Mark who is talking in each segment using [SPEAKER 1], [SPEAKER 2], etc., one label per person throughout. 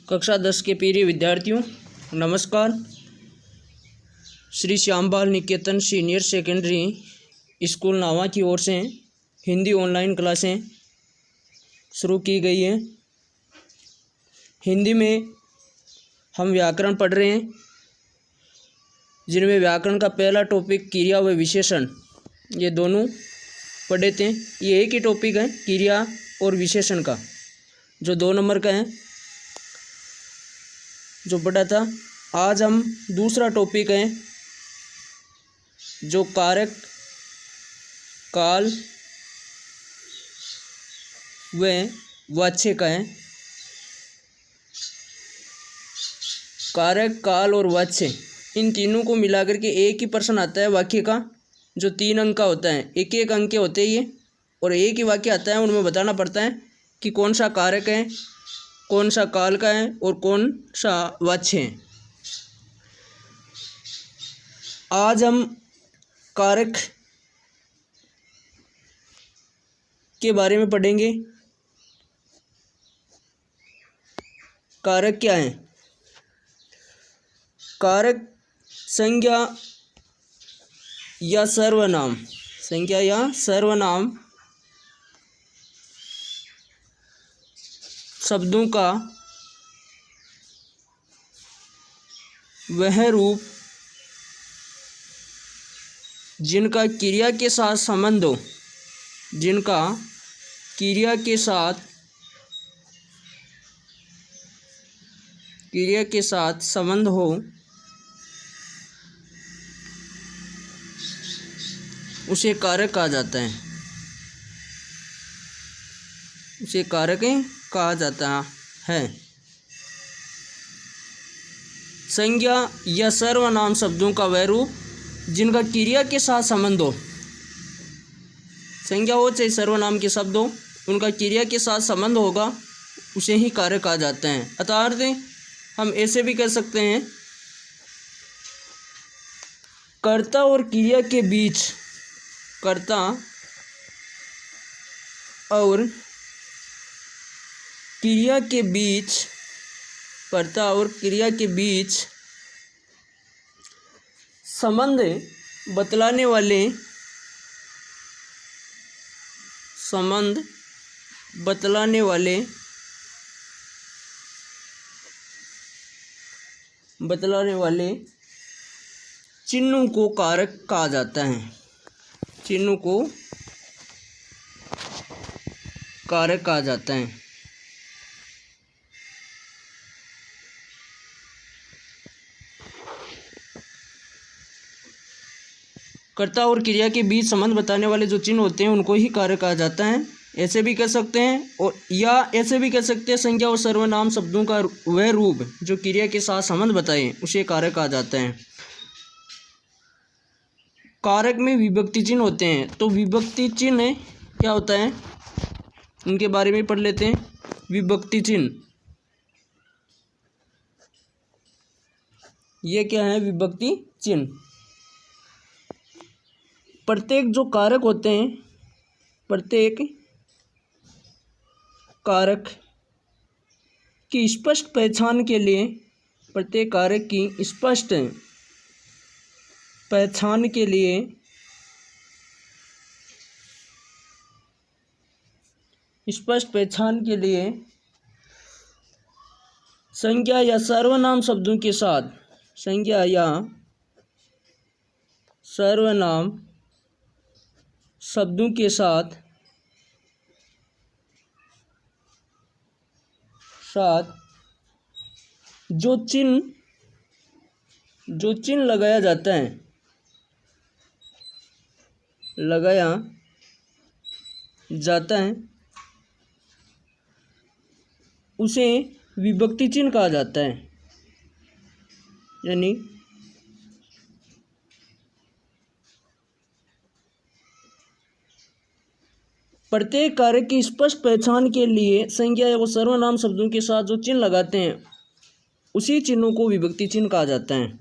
[SPEAKER 1] कक्षा 10 के प्रिय विद्यार्थियों, नमस्कार। श्री श्याम बाल निकेतन सीनियर सेकेंडरी स्कूल नावा की ओर से हिंदी ऑनलाइन क्लासें शुरू की गई हैं। हिंदी में हम व्याकरण पढ़ रहे हैं, जिनमें व्याकरण का पहला टॉपिक क्रिया व विशेषण, ये दोनों पढ़े थे। ये एक ही टॉपिक है क्रिया और विशेषण का, जो 2 नंबर का है, जो पढ़ा था। आज हम दूसरा टॉपिक है जो कारक, काल व वाच्य का है। कारक, काल और वाच्य, इन तीनों को मिलाकर के एक ही प्रश्न आता है वाक्य का, जो 3 अंक का होता है। एक एक अंक के होते हैं ये, और एक ही वाक्य आता है। उनमें बताना पड़ता है कि कौन सा कारक है, कौन सा काल का है और कौन सा वाच्य है। आज हम कारक के बारे में पढ़ेंगे। कारक क्या है? कारक संज्ञा या सर्वनाम, संज्ञा या सर्वनाम शब्दों का वह रूप जिनका क्रिया के साथ संबंध हो, जिनका क्रिया के साथ संबंध हो, उसे कारक कहा जाता है। उसे कारक कहा जाता है। संज्ञा या सर्वनाम शब्दों का वह रूप जिनका क्रिया के साथ संबंध हो, संज्ञा हो चाहे सर्वनाम के शब्द हो, उनका क्रिया के साथ संबंध होगा, उसे ही कारक कहा जाता है। अर्थात हम ऐसे भी कह सकते हैं, कर्ता और क्रिया के बीच, कर्ता और क्रिया के बीच, कर्ता और क्रिया के बीच संबंध बतलाने वाले चिन्हों को कारक कहा जाता है। चिन्हों को कारक कहा जाता है। कर्ता और क्रिया के बीच संबंध बताने वाले जो चिन्ह होते हैं, उनको ही कारक कहा जाता है। ऐसे भी कह सकते हैं, और या ऐसे भी कह सकते हैं, संज्ञा और सर्वनाम शब्दों का वह रूप जो क्रिया के साथ संबंध बताए, उसे कारक कहा जाता है। कारक में विभक्ति चिन्ह होते हैं। तो विभक्ति चिन्ह क्या होता है, उनके बारे में पढ़ लेते हैं। विभक्ति चिन्ह ये क्या है? विभक्ति चिन्ह प्रत्येक जो कारक होते हैं, प्रत्येक कारक की स्पष्ट पहचान के लिए, प्रत्येक कारक की स्पष्ट पहचान के लिए संज्ञा या सर्वनाम शब्दों के साथ, संज्ञा या सर्वनाम शब्दों के साथ जो चिन्ह लगाया जाता है, उसे विभक्ति चिन्ह कहा जाता है। यानी प्रत्येक कारक की स्पष्ट पहचान के लिए संज्ञा या सर्वनाम शब्दों के साथ जो चिन्ह लगाते हैं, उसी चिन्हों को विभक्ति चिन्ह कहा जाता है।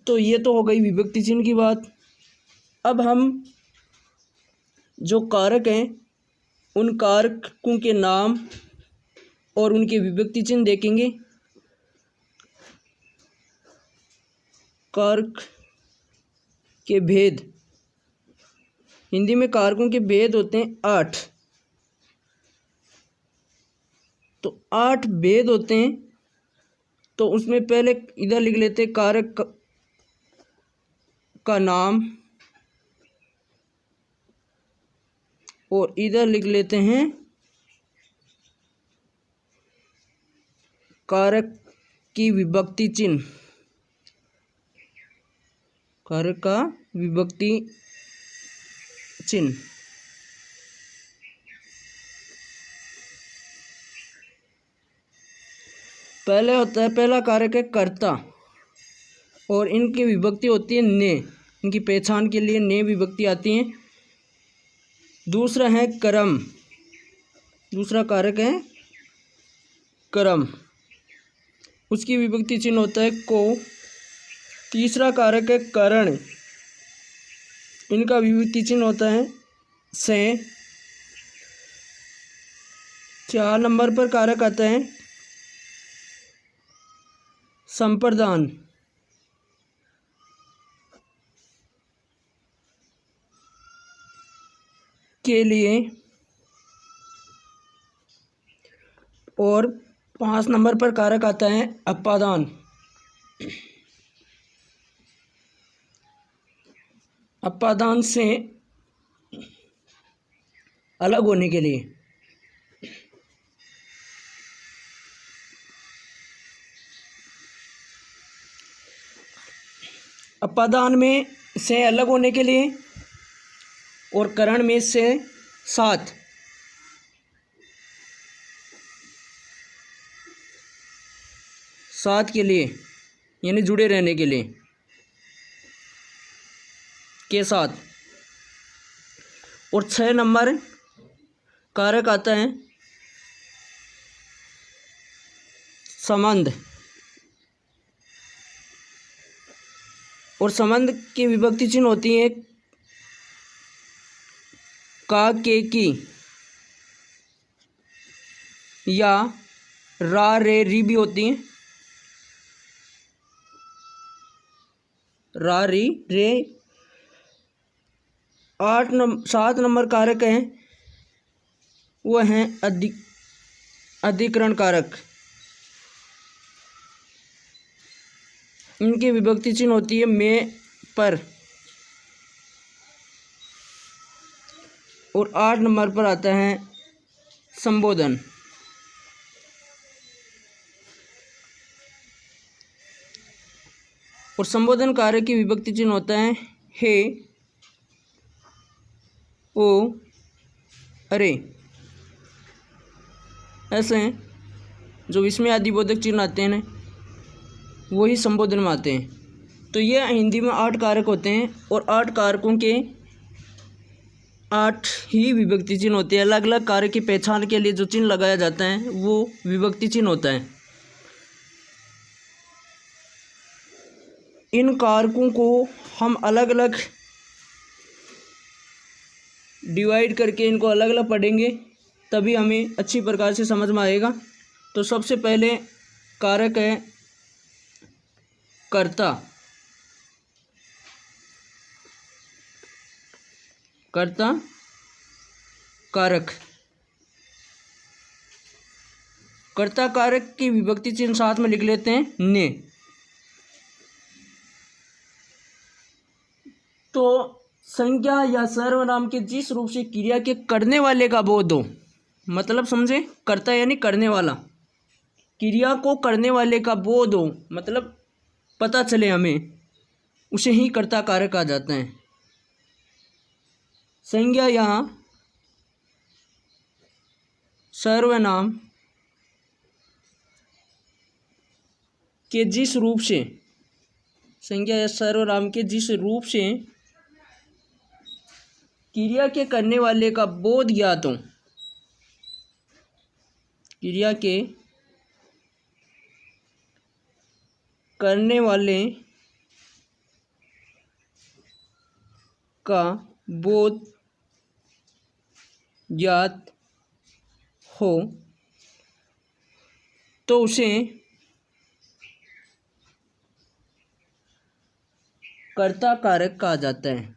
[SPEAKER 1] तो ये तो हो गई विभक्ति चिन्ह की बात। अब हम जो कारक हैं उन कारकों के नाम और उनके विभक्ति चिन्ह देखेंगे। कारक के भेद, हिंदी में कारकों के भेद होते हैं 8। तो 8 भेद होते हैं। तो उसमें पहले इधर लिख लेते हैं कारक का नाम और इधर लिख लेते हैं कारक की विभक्ति चिन्ह। कारक का विभक्ति चिन्ह। पहले होता है, पहला कारक है कर्ता और इनकी विभक्ति होती है ने। इनकी पहचान के लिए ने विभक्ति आती है। दूसरा है कर्म, दूसरा कारक है कर्म, उसकी विभक्ति चिन्ह होता है को। तीसरा कारक है करण, इनका विभक्ति चिन्ह होता है से। 4 नंबर पर कारक आता है संप्रदान, के लिए। और 5 नंबर पर कारक आता है अपादान, अपादान से अलग होने के लिए। अपादान में से अलग होने के लिए और करण में से साथ। साथ के लिए यानी जुड़े रहने के लिए के साथ। और 6 नंबर कारक आता है संबंध, और संबंध की विभक्ति चिन्ह होती है का, के, की या रा, रे, री भी होती हैं। रा, री, रे। 7 नंबर कारक हैं वो हैं अधिकरण कारक। इनकी विभक्ति चिन्ह होती है में, पर। और 8 नंबर पर आता है संबोधन। और संबोधन कारक की विभक्ति चिन्ह होता है हे, ओ, अरे। ऐसे हैं जो इसमें आदिबोधक चिन्ह आते हैं ना, वही संबोधन में आते हैं। तो ये हिंदी में 8 कारक होते हैं और 8 कारकों के 8 ही विभक्ति चिन्ह होते हैं। अलग अलग कारक की पहचान के लिए जो चिन्ह लगाया जाता है वो विभक्ति चिन्ह होता है। इन कारकों को हम अलग अलग डिवाइड करके इनको अलग अलग पढ़ेंगे, तभी हमें अच्छी प्रकार से समझ में आएगा। तो सबसे पहले कारक है कर्ता। कर्ता कारक। कर्ता कारक की विभक्ति चिन्ह साथ में लिख लेते हैं ने। तो संज्ञा या सर्वनाम के जिस रूप से क्रिया के करने वाले का बोध हो, मतलब समझे, कर्ता यानी करने वाला, क्रिया को करने वाले का बोध हो, मतलब पता चले हमें, उसे ही कर्ता कारक कहा जाता है। संज्ञा या सर्वनाम के जिस रूप से, संज्ञा या सर्वनाम के जिस रूप से क्रिया के करने वाले का बोध ज्ञात हो, क्रिया के करने वाले का बोध ज्ञात हो तो उसे कर्ता कारक कहा जाता है।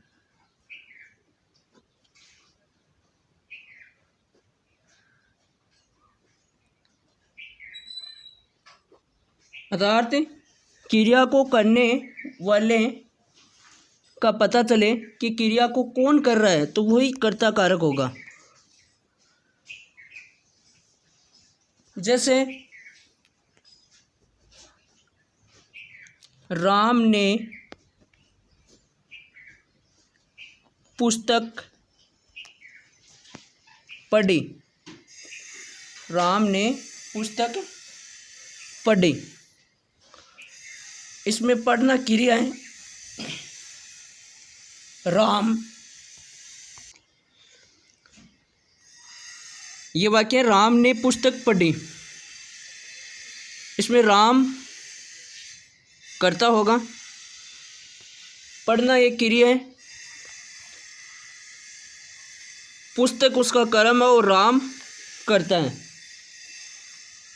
[SPEAKER 1] अर्थात क्रिया को करने वाले का पता चले कि क्रिया को कौन कर रहा है तो वही कर्ता कारक होगा। जैसे राम ने पुस्तक पढ़ी। राम ने पुस्तक पढ़ी, इसमें पढ़ना क्रिया है। राम, ये वाक्य है राम ने पुस्तक पढ़ी, इसमें राम कर्ता होगा, पढ़ना एक क्रिया है, पुस्तक उसका कर्म है और राम करता है।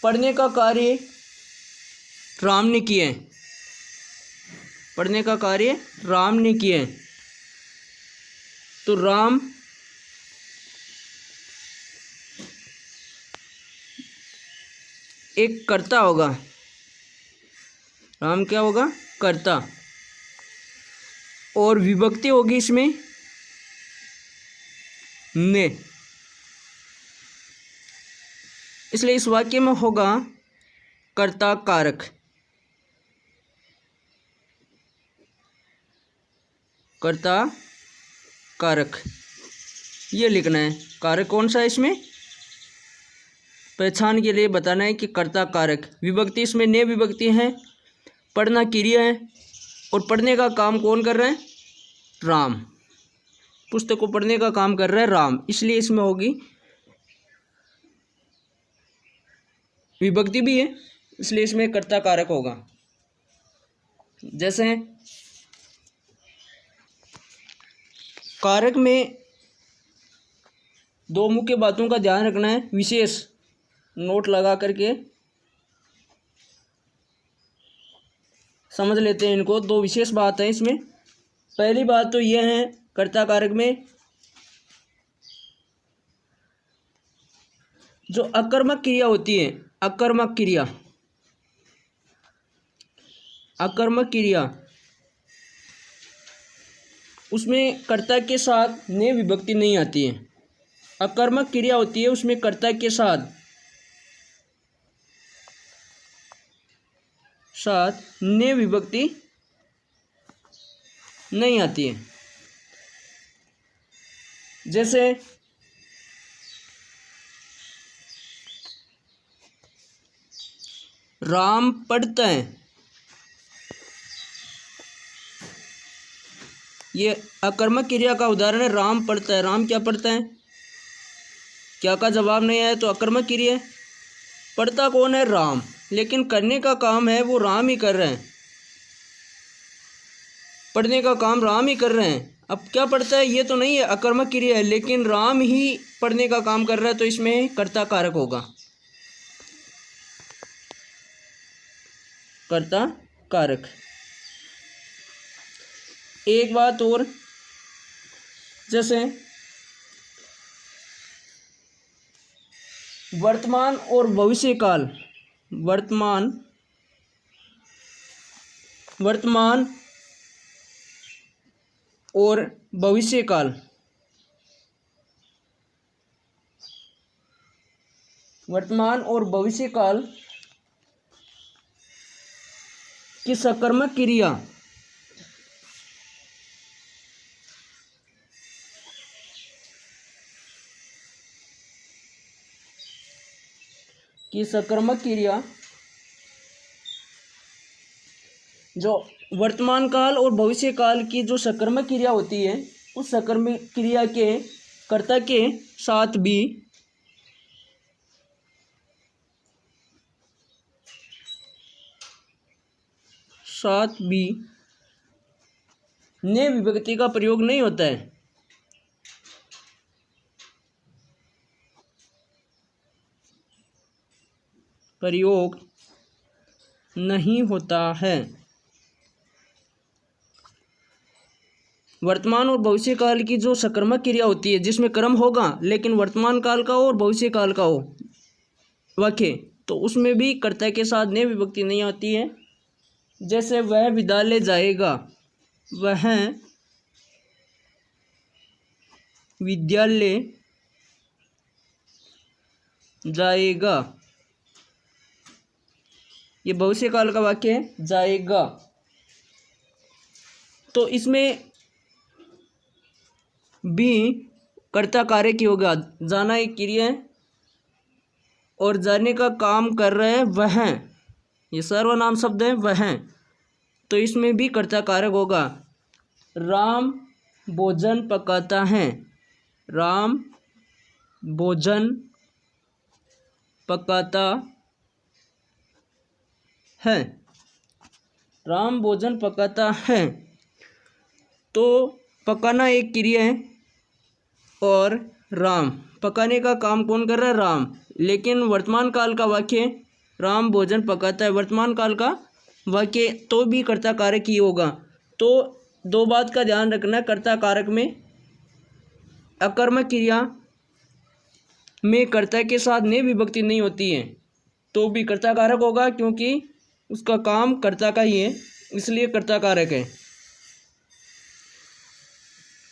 [SPEAKER 1] पढ़ने का कार्य राम ने किया है, पढ़ने का कार्य राम ने किया है, तो राम एक कर्ता होगा। राम क्या होगा? कर्ता। और विभक्ति होगी इसमें ने, इसलिए इस वाक्य में होगा कर्ता कारक। कर्ता कारक ये लिखना है। कारक कौन सा है इसमें? पहचान के लिए बताना है कि कर्ता कारक। विभक्ति इसमें ने विभक्ति है, पढ़ना क्रिया है और पढ़ने का काम कौन कर रहा है? राम। पुस्तक को पढ़ने का काम कर रहा है राम, इसलिए इसमें होगी विभक्ति भी है, इसलिए इसमें कर्ता कारक होगा। जैसे कारक में दो मुख्य बातों का ध्यान रखना है, विशेष नोट लगा करके समझ लेते हैं इनको। दो विशेष बात है इसमें। पहली बात तो यह है कर्ता कारक में जो अकर्मक क्रिया होती है, अकर्मक क्रिया, अकर्मक क्रिया उसमें कर्ता के साथ ने विभक्ति नहीं आती है। अकर्मक क्रिया होती है उसमें कर्ता के साथ ने विभक्ति नहीं आती है। जैसे राम पढ़ता है, ये अकर्मक क्रिया का उदाहरण है। राम पढ़ता है, राम क्या पढ़ता है? क्या का जवाब नहीं आया तो अकर्मक क्रिया है। पढ़ता कौन है? राम, लेकिन करने का काम है वो राम ही कर रहे हैं, पढ़ने का काम राम ही कर रहे हैं। अब क्या पढ़ता है ये तो नहीं है, अकर्मक क्रिया है, लेकिन राम ही पढ़ने का काम कर रहा है, तो इसमें कर्ता कारक होगा, कर्ता कारक। एक बात और, जैसे वर्तमान और भविष्य काल, वर्तमान और भविष्य काल, वर्तमान और भविष्य काल की सकर्मक क्रिया जो वर्तमान काल और भविष्य काल की जो सकर्मक क्रिया होती है, उस सकर्मक क्रिया के कर्ता के साथ भी ने विभक्ति का प्रयोग नहीं होता है। प्रयोग नहीं होता है। वर्तमान और भविष्य काल की जो सकर्मक क्रिया होती है जिसमें कर्म होगा लेकिन वर्तमान काल का हो और भविष्य काल का हो वाक्य, तो उसमें भी कर्ता के साथ ने विभक्ति नहीं आती है। जैसे वह विद्यालय जाएगा, वह विद्यालय जाएगा, ये भविष्य काल का वाक्य है, जाएगा। तो इसमें भी कर्ता कार्य की होगा। जाना एक क्रिया है और जाने का काम कर रहे हैं वह, ये सर्वनाम शब्द है वह, तो इसमें भी कर्ता कारक होगा। राम भोजन पकाता है, राम भोजन पकाता है, राम भोजन पकाता है। तो पकाना एक क्रिया है और राम, पकाने का काम कौन कर रहा है? राम। लेकिन वर्तमान काल का वाक्य राम भोजन पकाता है, वर्तमान काल का वाक्य, तो भी कर्ता कारक ही होगा। तो दो बात का ध्यान रखना, कर्ता कारक में अकर्मक क्रिया में कर्ता के साथ ने विभक्ति नहीं होती है तो भी कर्ता कारक होगा, क्योंकि उसका काम कर्ता का ही है, इसलिए कर्ता कारक है।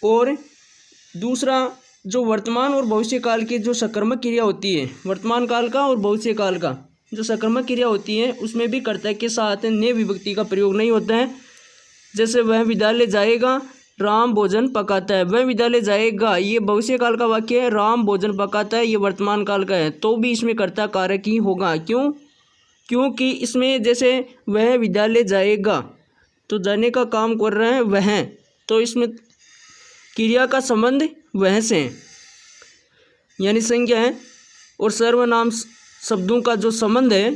[SPEAKER 1] और दूसरा, जो वर्तमान और भविष्य काल की जो सकर्मक क्रिया होती है, वर्तमान काल का और भविष्य काल का जो सकर्मक क्रिया होती है उसमें भी कर्ता के साथ ने विभक्ति का प्रयोग नहीं होता है। जैसे वह विद्यालय जाएगा, राम भोजन पकाता है, वह विद्यालय जाएगा ये भविष्य काल का वाक्य है, राम भोजन पकाता है ये वर्तमान काल का है, तो भी इसमें कर्ता कारक ही होगा। क्यों? क्योंकि इसमें जैसे वह विद्यालय जाएगा तो जाने का काम कर रहे हैं वह, तो इसमें क्रिया का संबंध वह से यानी संज्ञा है, और सर्वनाम शब्दों का जो संबंध है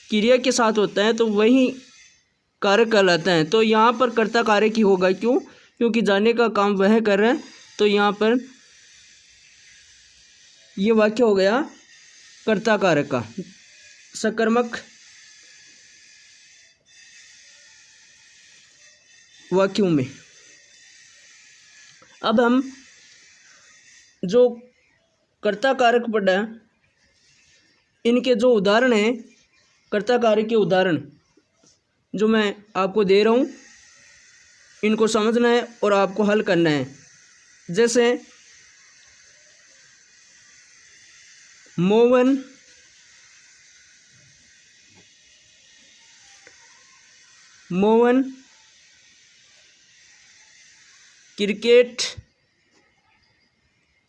[SPEAKER 1] क्रिया के साथ होता है तो वही कारक कहलाता है। तो यहाँ पर कर्ता कारक ही होगा। क्यों? क्योंकि जाने का काम वह कर रहा है, तो यहाँ पर ये वाक्य हो गया कर्ता कारक का सकर्मक वाक्यों में। अब हम जो कर्ता कारक पढ़ा इनके जो उदाहरण हैं, कर्ता कारक के उदाहरण जो मैं आपको दे रहा हूँ, इनको समझना है और आपको हल करना है। जैसे मोहन क्रिकेट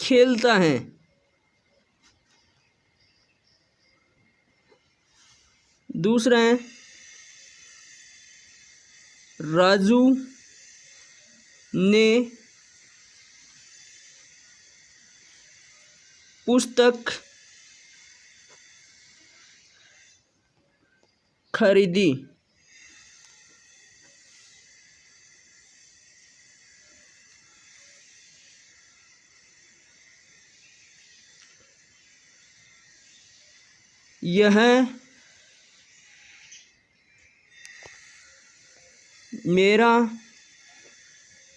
[SPEAKER 1] खेलता है। दूसरा है राजू ने पुस्तक खरीदी। यह मेरा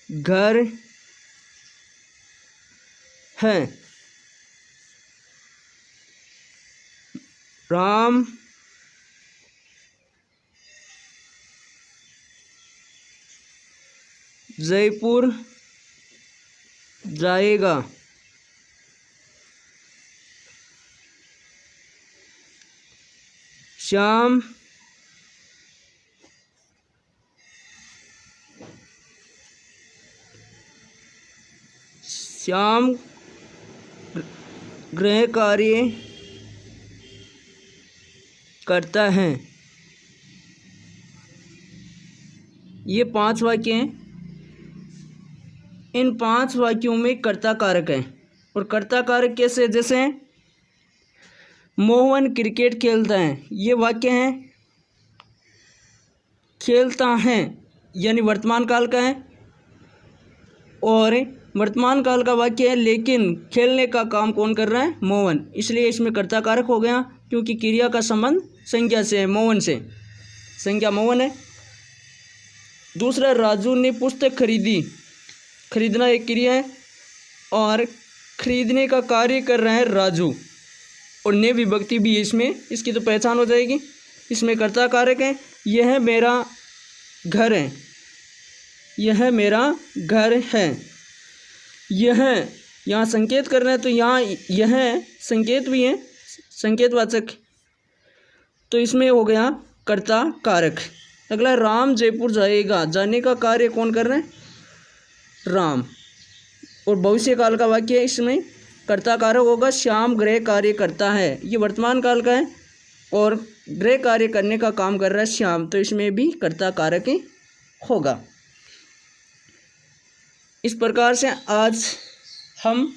[SPEAKER 1] घर है। राम जयपुर जाएगा। श्याम गृह कार्य करता है। ये 5 वाक्य हैं। इन 5 वाक्यों में कर्ता कारक है। और कर्ता कारक कैसे? जैसे मोहन क्रिकेट खेलता है, ये वाक्य है। खेलता है यानी वर्तमान काल का है, और वर्तमान काल का वाक्य है, लेकिन खेलने का काम कौन कर रहा है? मोहन। इसलिए इसमें कर्ता कारक हो गया, क्योंकि क्रिया का संबंध संज्ञा से है, मोहन से। संज्ञा मोहन है। दूसरा, राजू ने पुस्तक खरीदी। खरीदना एक क्रिया है और खरीदने का कार्य कर रहा है राजू, और ने विभक्ति भी है इसमें, इसकी तो पहचान हो जाएगी। इसमें कर्ता कारक है। यह मेरा घर है, यह मेरा घर है। यह यहाँ संकेत कर रहे हैं, तो यहाँ यह संकेत भी है, संकेतवाचक, तो इसमें हो गया कर्ता कारक। अगला, राम जयपुर जाएगा। जाने का कार्य कौन कर रहे हैं? राम। और भविष्य काल का वाक्य है, इसमें कर्ता कारक होगा, श्याम गृह कार्य करता है। ये वर्तमान काल का है और गृह कार्य करने का काम कर रहा है श्याम, तो इसमें भी कर्ता कारक ही होगा। इस प्रकार से आज हम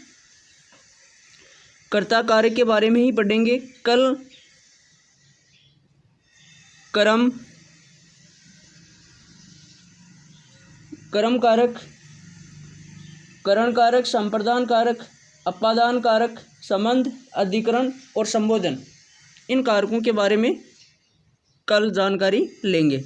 [SPEAKER 1] कर्ता कारक के बारे में ही पढ़ेंगे। कल कर्म कारक, करण कारक, संप्रदान कारक, अपादान कारक, संबंध, अधिकरण और संबोधन, इन कारकों के बारे में कल जानकारी लेंगे।